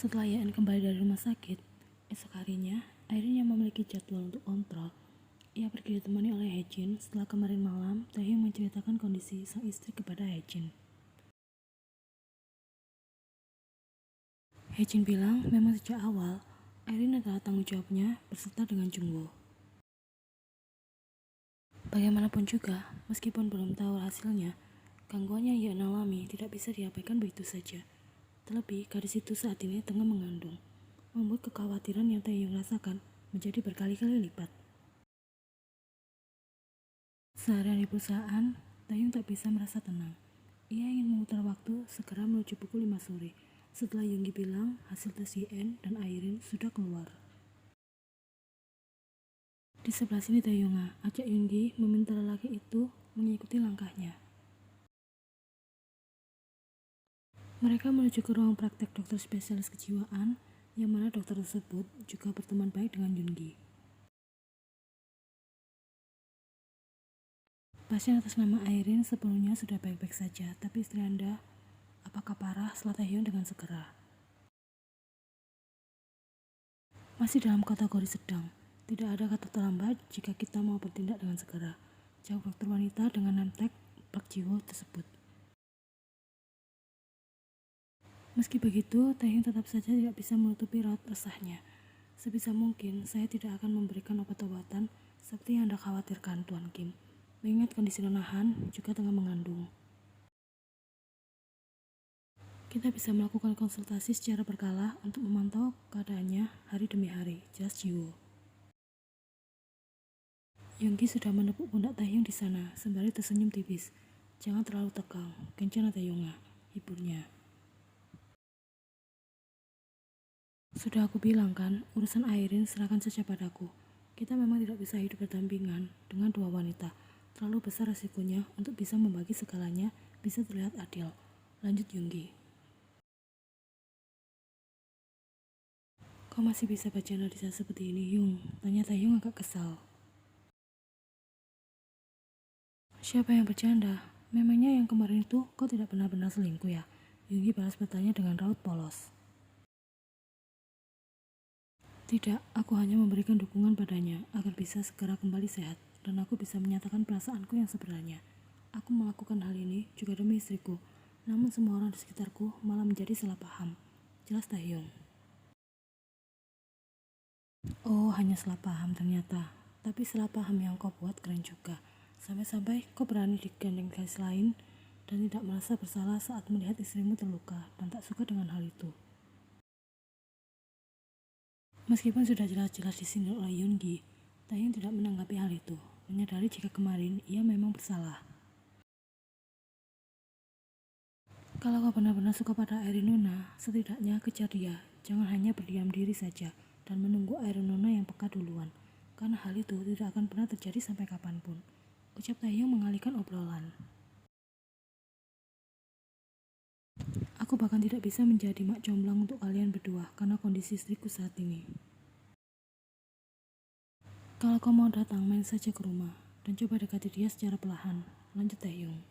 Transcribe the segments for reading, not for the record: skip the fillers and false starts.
Setelah Yan kembali dari rumah sakit, esok harinya, Airin yang memiliki jadwal untuk kontrol. Ia pergi ditemani oleh Hejin setelah kemarin malam Taehyung menceritakan kondisi sang istri kepada Hejin. Hejin bilang memang sejak awal, Airin adalah tanggung jawabnya berserta dengan Jungwoo. Bagaimanapun juga, meskipun belum tahu hasilnya, gangguan yang ia alami tidak bisa diabaikan begitu saja. Terlebih, gadis itu saat ini tengah mengandung, membuat kekhawatiran yang Taehyung rasakan menjadi berkali-kali lipat. Seharian di perusahaan, Taehyung tak bisa merasa tenang. Ia ingin memutar waktu segera menuju pukul 5 sore, setelah Yoongi bilang hasil tes YN dan Airin sudah keluar. Di sebelah sini Taehyung ajak Yoongi meminta lelaki itu mengikuti langkahnya. Mereka menuju ke ruang praktek dokter spesialis kejiwaan, yang mana dokter tersebut juga berteman baik dengan Yoongi. Pasien atas nama Airin sepenuhnya sudah baik-baik saja, tapi istri Anda, apakah parah? Setelah Taehyung dengan segera. Masih dalam kategori sedang. Tidak ada kata terlambat jika kita mau bertindak dengan segera. Jawab dokter wanita dengan nemtek Park Ji-woo tersebut. Meski begitu, Taehyung tetap saja tidak bisa menutupi raut resahnya. Sebisa mungkin, saya tidak akan memberikan obat-obatan seperti yang Anda khawatirkan, Tuan Kim. Mengingat kondisi Nonahan juga tengah mengandung. Kita bisa melakukan konsultasi secara berkala untuk memantau keadaannya hari demi hari, jelas Ji-woo. Yoongi sudah menepuk pundak Taehyung di sana sembari tersenyum tipis. Jangan terlalu tegang, kencana Taehyung, hiburnya. Sudah aku bilang kan, urusan Airin serahkan saja padaku. Kita memang tidak bisa hidup berdampingan dengan dua wanita. Terlalu besar resikonya untuk bisa membagi segalanya bisa terlihat adil. Lanjut Yoongi. Kau masih bisa baca analisa seperti ini, Yung? Tanya Taehyung agak kesal. Siapa yang bercanda? Memangnya yang kemarin itu kau tidak benar-benar selingkuh ya? Yoongi balas bertanya dengan raut polos. Tidak, aku hanya memberikan dukungan padanya agar bisa segera kembali sehat dan aku bisa menyatakan perasaanku yang sebenarnya. Aku melakukan hal ini juga demi istriku, namun semua orang di sekitarku malah menjadi salah paham. Jelas Taehyung. Oh, hanya salah paham ternyata. Tapi salah paham yang kau buat keren juga. Sampai-sampai kau berani digandeng gadis lain dan tidak merasa bersalah saat melihat istrimu terluka dan tak suka dengan hal itu. Meskipun sudah jelas-jelas disindir oleh Yoongi, Taehyung tidak menanggapi hal itu, menyadari jika kemarin ia memang bersalah. Kalau kau benar-benar suka pada Airin Nona, setidaknya kejar dia, jangan hanya berdiam diri saja dan menunggu Airin Nona yang peka duluan, karena hal itu tidak akan pernah terjadi sampai kapanpun. Ucap Taehyung mengalihkan obrolan. Aku bahkan tidak bisa menjadi mak jomblang untuk kalian berdua karena kondisi istriku saat ini. Kalau kau mau datang, main saja ke rumah dan coba dekati dia secara perlahan. Lanjut Taehyung.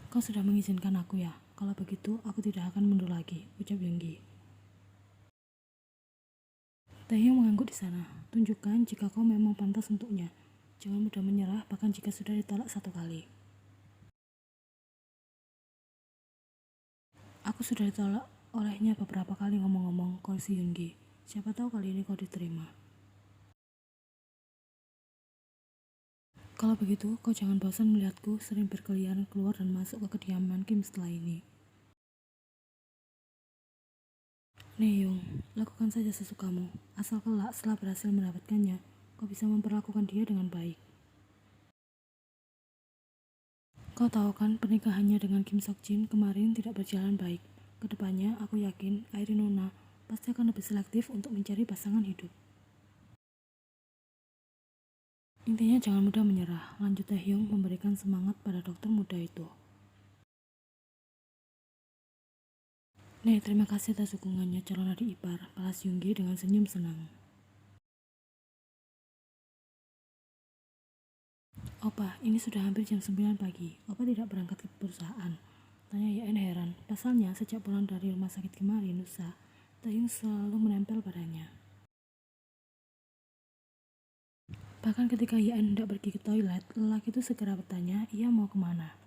Kau sudah mengizinkan aku ya? Kalau begitu, aku tidak akan mundur lagi, ucap Yoongi. Taehyung mengangguk di sana. Tunjukkan jika kau memang pantas untuknya. Jangan mudah menyerah bahkan jika sudah ditolak satu kali. Aku sudah ditolak olehnya beberapa kali ngomong-ngomong, si Yoongi. Siapa tahu kali ini kau diterima. Kalau begitu, kau jangan bosan melihatku sering berkeliaran keluar dan masuk ke kediaman Kim setelah ini. Nehyung, lakukan saja sesukamu. Asal kelak setelah berhasil mendapatkannya, kau bisa memperlakukan dia dengan baik. Kau tahu kan pernikahannya dengan Kim Sok Jin kemarin tidak berjalan baik. Kedepannya, aku yakin Airin Nona pasti akan lebih selektif untuk mencari pasangan hidup. Intinya jangan mudah menyerah, lanjut Taehyung memberikan semangat pada dokter muda itu. Nih, terima kasih atas dukungannya calon adik ipar, balas Yoongi dengan senyum senang. Opa, ini sudah hampir jam 9 pagi. Opa tidak berangkat ke perusahaan. Tanya Yen heran. Pasalnya sejak pulang dari rumah sakit kemarin lusa, Taehyung selalu menempel padanya. Bahkan ketika Yen hendak pergi ke toilet, lelaki itu segera bertanya, ia mau kemana.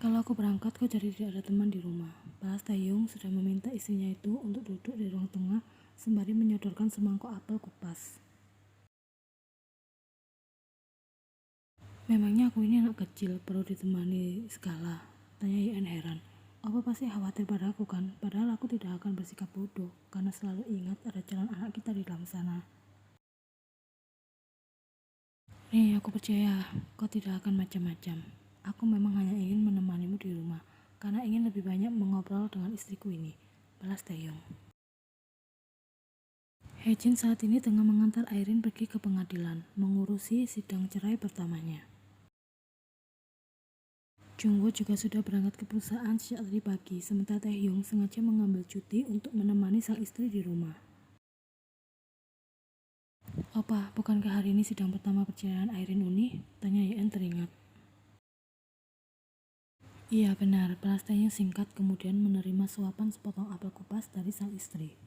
Kalau aku berangkat, kok jadi tidak ada teman di rumah. Balas Taehyung sudah meminta istrinya itu untuk duduk di ruang tengah sembari menyodorkan semangkuk apel kupas. Memangnya aku ini anak kecil, perlu ditemani segala? Tanya Yen heran. Apa pasti khawatir pada aku kan? Padahal aku tidak akan bersikap bodoh, karena selalu ingat ada calon anak kita di dalam sana. Nih, aku percaya kau tidak akan macam-macam. Aku memang hanya ingin menemanimu di rumah, karena ingin lebih banyak mengobrol dengan istriku ini. Balas Taehyung. Hejin saat ini tengah mengantar Airin pergi ke pengadilan, mengurusi sidang cerai pertamanya. Jungwoo juga sudah berangkat ke perusahaan sejak tadi pagi, sementara Taehyung sengaja mengambil cuti untuk menemani sang istri di rumah. Opa, bukankah hari ini sidang pertama perceraian Airin Uni? Tanya Yen teringat. Iya benar, balas Taehyung singkat kemudian menerima suapan sepotong apel kupas dari sang istri.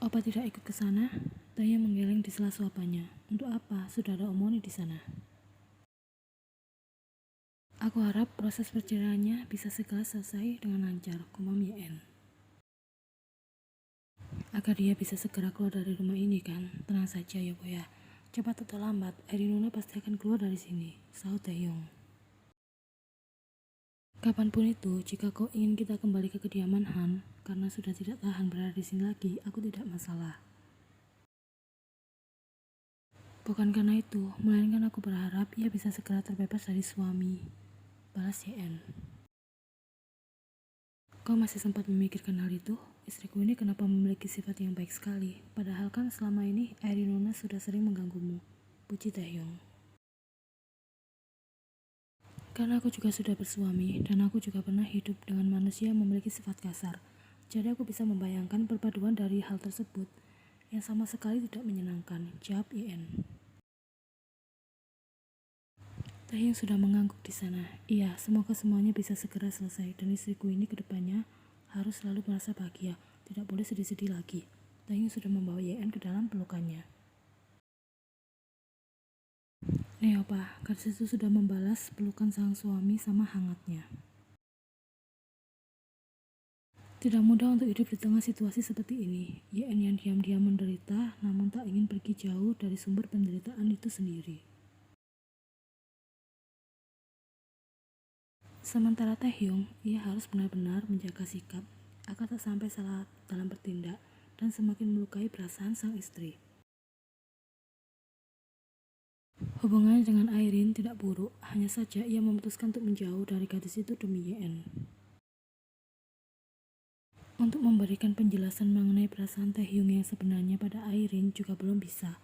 Opa tidak ikut ke sana? Taehyung menggeleng di sela suapannya. Untuk apa? Sudah ada Omoni di sana. Aku harap proses perceraiannya bisa segera selesai dengan lancar, gumam Yen. Agar dia bisa segera keluar dari rumah ini kan? Tenang saja ya Boya. Cepat atau lambat, Airin Nuna pasti akan keluar dari sini, sahut Taehyung. Kapanpun itu, jika kau ingin kita kembali ke kediaman Han, karena sudah tidak tahan berada di sini lagi, aku tidak masalah. Bukan karena itu, melainkan aku berharap ia bisa segera terbebas dari suami. Balas Yen. Kau masih sempat memikirkan hal itu? Istriku ini kenapa memiliki sifat yang baik sekali? Padahal kan selama ini Airin Nuna sudah sering mengganggumu. Puji Taehyung. Karena aku juga sudah bersuami, dan aku juga pernah hidup dengan manusia yang memiliki sifat kasar. Jadi aku bisa membayangkan perpaduan dari hal tersebut yang sama sekali tidak menyenangkan, jawab Yen. Taehyung sudah mengangguk di sana. Iya, semoga semuanya bisa segera selesai dan istriku ini kedepannya harus selalu merasa bahagia, tidak boleh sedih-sedih lagi. Taehyung sudah membawa Yen ke dalam pelukannya. Nih opa, gadis itu sudah membalas pelukan sang suami sama hangatnya. Tidak mudah untuk hidup di tengah situasi seperti ini. Yen yang diam-diam menderita, namun tak ingin pergi jauh dari sumber penderitaan itu sendiri. Sementara Taehyung, ia harus benar-benar menjaga sikap agar tak sampai salah dalam bertindak dan semakin melukai perasaan sang istri. Hubungannya dengan Airin tidak buruk, hanya saja ia memutuskan untuk menjauh dari gadis itu demi Yen. Untuk memberikan penjelasan mengenai perasaan Taehyung yang sebenarnya pada Airin juga belum bisa.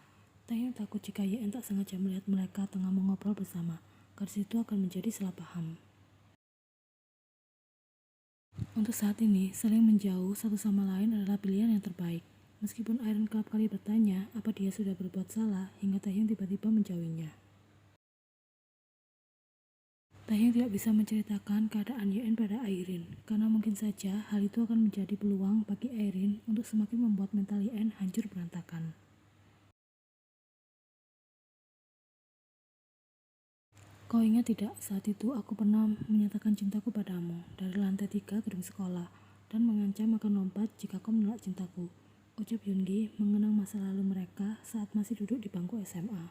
Taehyung takut jika Yen tak sengaja melihat mereka tengah mengobrol bersama, gadis itu akan menjadi salah paham. Untuk saat ini, saling menjauh satu sama lain adalah pilihan yang terbaik. Meskipun Airin kerap kali bertanya apa dia sudah berbuat salah hingga Taehyung tiba-tiba menjauhinya. Taehyung tidak bisa menceritakan keadaan Yen pada Airin, karena mungkin saja hal itu akan menjadi peluang bagi Airin untuk semakin membuat mental Yen hancur berantakan. Kau ingat tidak, saat itu aku pernah menyatakan cintaku padamu dari lantai 3 gedung sekolah dan mengancam akan lompat jika kau menolak cintaku. Ucap Yoongi mengenang masa lalu mereka saat masih duduk di bangku SMA.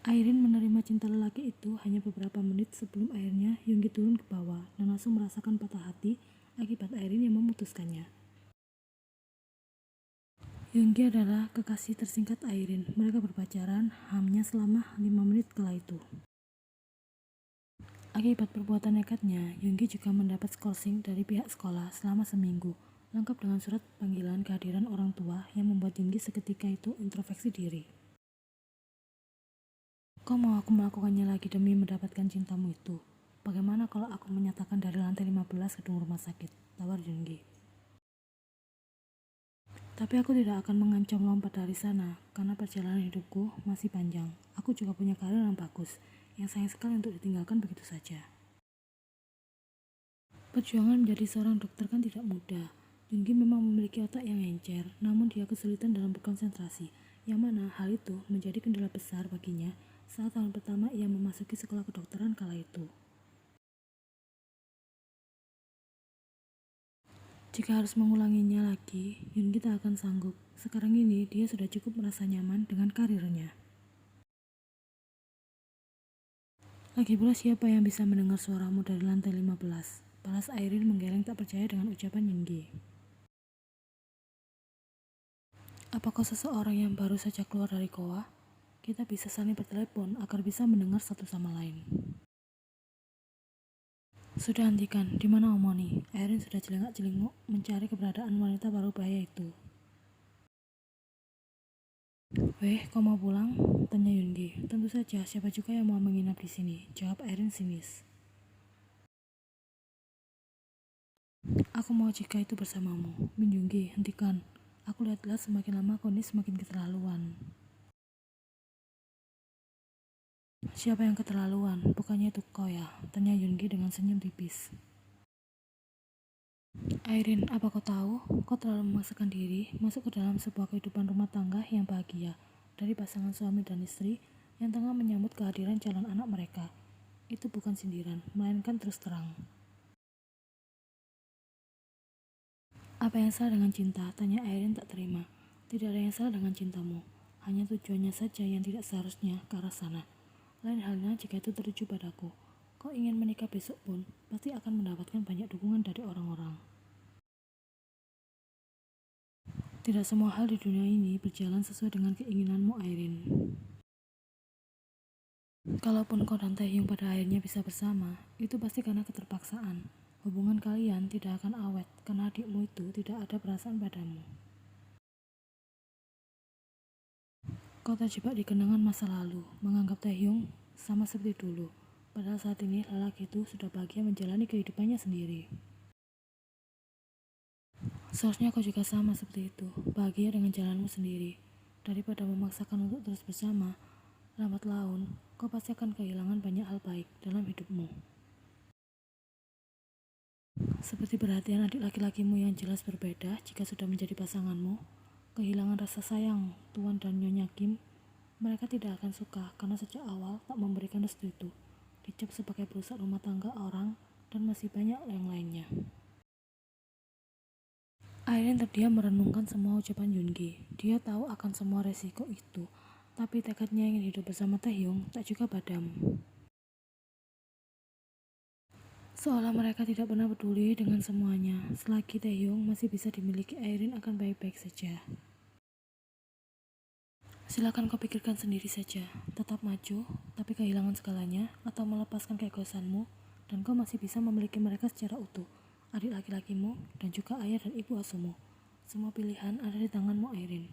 Airin menerima cinta lelaki itu hanya beberapa menit sebelum akhirnya Yoongi turun ke bawah dan langsung merasakan patah hati akibat Airin yang memutuskannya. Yoongi adalah kekasih tersingkat Airin. Mereka berpacaran hanya selama 5 menit kala itu. Akibat perbuatan nekatnya, Yoongi juga mendapat skorsing dari pihak sekolah selama seminggu, lengkap dengan surat panggilan kehadiran orang tua yang membuat Yoongi seketika itu introspeksi diri. Kau mau aku melakukannya lagi demi mendapatkan cintamu itu? Bagaimana kalau aku menyatakan dari lantai 15 gedung rumah sakit? Tawar Yoongi. Tapi aku tidak akan mengancam lompat dari sana, karena perjalanan hidupku masih panjang. Aku juga punya karir yang bagus, yang sayang sekali untuk ditinggalkan begitu saja. Perjuangan menjadi seorang dokter kan tidak mudah. Jungi memang memiliki otak yang encer, namun dia kesulitan dalam berkonsentrasi, yang mana hal itu menjadi kendala besar baginya saat tahun pertama ia memasuki sekolah kedokteran kala itu. Jika harus mengulanginya lagi, Yungi tak akan sanggup. Sekarang ini dia sudah cukup merasa nyaman dengan karirnya. Lagi pula siapa yang bisa mendengar suaramu dari lantai 15? Balas Airin menggeleng tak percaya dengan ucapan Yungi. Apa kau seseorang yang baru saja keluar dari goa? Kita bisa saling bertelepon agar bisa mendengar satu sama lain. Sudah hentikan, di mana Omoni? Airin sudah celingak-celinguk mencari keberadaan wanita baru bahaya itu. Weh, kau mau pulang? Tanya Yungi. Tentu saja, siapa juga yang mau menginap di sini? Jawab Airin sinis. Aku mau jika itu bersamamu. Min Yungi, hentikan. Aku lihat-lihat semakin lama kau ini semakin keterlaluan. Siapa yang keterlaluan? Bukannya itu kau ya? Tanya Yungi dengan senyum tipis. Airin, apa kau tahu? Kau terlalu memaksakan diri masuk ke dalam sebuah kehidupan rumah tangga yang bahagia dari pasangan suami dan istri yang tengah menyambut kehadiran calon anak mereka. Itu bukan sindiran, melainkan terus terang. Apa yang salah dengan cinta? Tanya Airin tak terima. Tidak ada yang salah dengan cintamu. Hanya tujuannya saja yang tidak seharusnya ke arah sana. Lain halnya jika itu tertuju padaku. Kau ingin menikah besok pun, pasti akan mendapatkan banyak dukungan dari orang-orang. Tidak semua hal di dunia ini berjalan sesuai dengan keinginanmu, Airin. Kalaupun kau dan Taehyung pada akhirnya bisa bersama, itu pasti karena keterpaksaan. Hubungan kalian tidak akan awet karena adikmu itu tidak ada perasaan padamu. Kau terjebak di kenangan masa lalu, menganggap Taehyung sama seperti dulu. Padahal saat ini lelaki itu sudah bahagia menjalani kehidupannya sendiri. Seharusnya kau juga sama seperti itu, bahagia dengan jalanmu sendiri. Daripada memaksakan untuk terus bersama, lambat laun kau pasti akan kehilangan banyak hal baik dalam hidupmu. Seperti perhatian adik laki-lakimu yang jelas berbeda jika sudah menjadi pasanganmu, kehilangan rasa sayang Tuan dan Nyonya Kim, mereka tidak akan suka karena sejak awal tak memberikan restu itu, dicap sebagai perusak rumah tangga orang, dan masih banyak yang lainnya. Airin terdiam merenungkan semua ucapan Yungi. Dia tahu akan semua resiko itu, tapi tekadnya ingin hidup bersama Taehyung tak juga padam. Seolah mereka tidak pernah peduli dengan semuanya. Selagi Taehyung masih bisa dimiliki, Airin akan baik-baik saja. Silakan kau pikirkan sendiri saja. Tetap maju, tapi kehilangan segalanya, atau melepaskan keegoisanmu, dan kau masih bisa memiliki mereka secara utuh, adik laki-lakimu, dan juga ayah dan ibu asuhmu. Semua pilihan ada di tanganmu, Airin.